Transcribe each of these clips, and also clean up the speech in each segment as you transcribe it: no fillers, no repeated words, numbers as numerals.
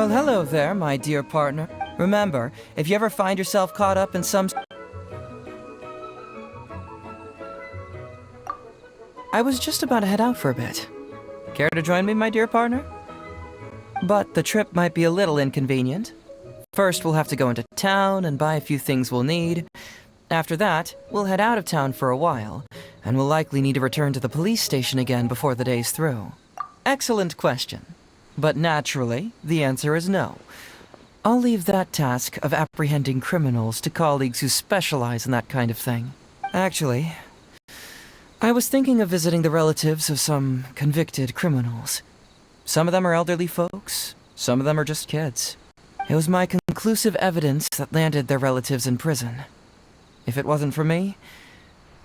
Well, hello there, my dear partner. Remember, if you ever find yourself caught up in some... I was just about to head out for a bit. Care to join me, my dear partner? But the trip might be a little inconvenient. First, we'll have to go into town and buy a few things we'll need. After that, we'll head out of town for a while, and we'll likely need to return to the police station again before the day's through. Excellent question. But naturally, the answer is no. I'll leave that task of apprehending criminals to colleagues who specialize in that kind of thing. Actually, I was thinking of visiting the relatives of some convicted criminals. Some of them are elderly folks, some of them are just kids. It was my conclusive evidence that landed their relatives in prison. If it wasn't for me,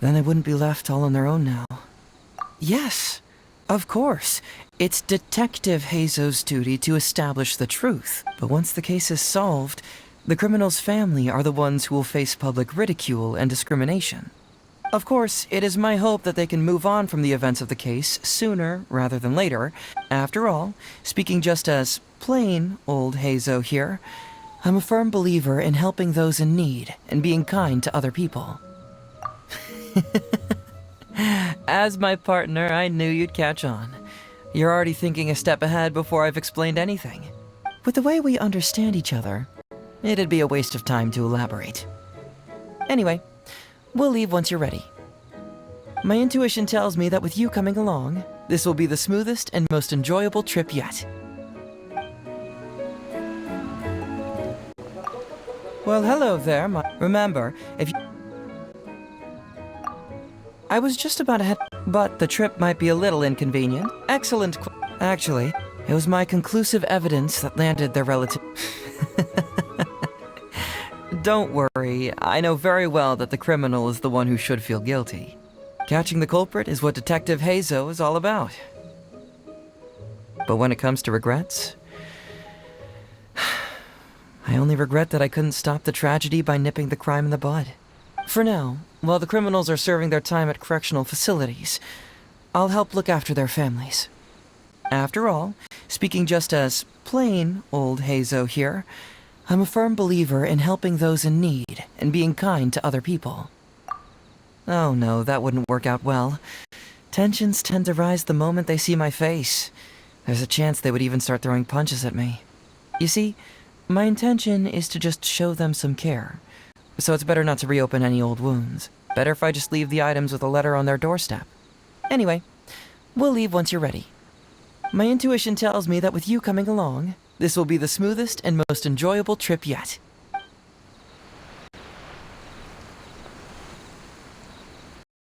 then they wouldn't be left all on their own now. Yes, of course. It's Detective Heizou's duty to establish the truth. But once the case is solved, the criminal's family are the ones who will face public ridicule and discrimination. Of course, it is my hope that they can move on from the events of the case sooner rather than later. After all, speaking just as plain old Heizou here, I'm a firm believer in helping those in need and being kind to other people. As my partner, I knew you'd catch on. You're already thinking a step ahead before I've explained anything. With the way we understand each other, it'd be a waste of time to elaborate. Anyway, we'll leave once you're ready. My intuition tells me that with you coming along, this will be the smoothest and most enjoyable trip yet. Well, hello there, Remember, if you... I was just about to head... But the trip might be a little inconvenient. Excellent Actually, it was my conclusive evidence that landed their relative... Don't worry, I know very well that the criminal is the one who should feel guilty. Catching the culprit is what Detective Heizou is all about. But when it comes to regrets... I only regret that I couldn't stop the tragedy by nipping the crime in the bud. For now, while the criminals are serving their time at correctional facilities, I'll help look after their families. After all, speaking just as plain old Heizou here, I'm a firm believer in helping those in need and being kind to other people. Oh no, that wouldn't work out well. Tensions tend to rise the moment they see my face. There's a chance they would even start throwing punches at me. You see, my intention is to just show them some care. So it's better not to reopen any old wounds. Better if I just leave the items with a letter on their doorstep. Anyway, we'll leave once you're ready. My intuition tells me that with you coming along, this will be the smoothest and most enjoyable trip yet.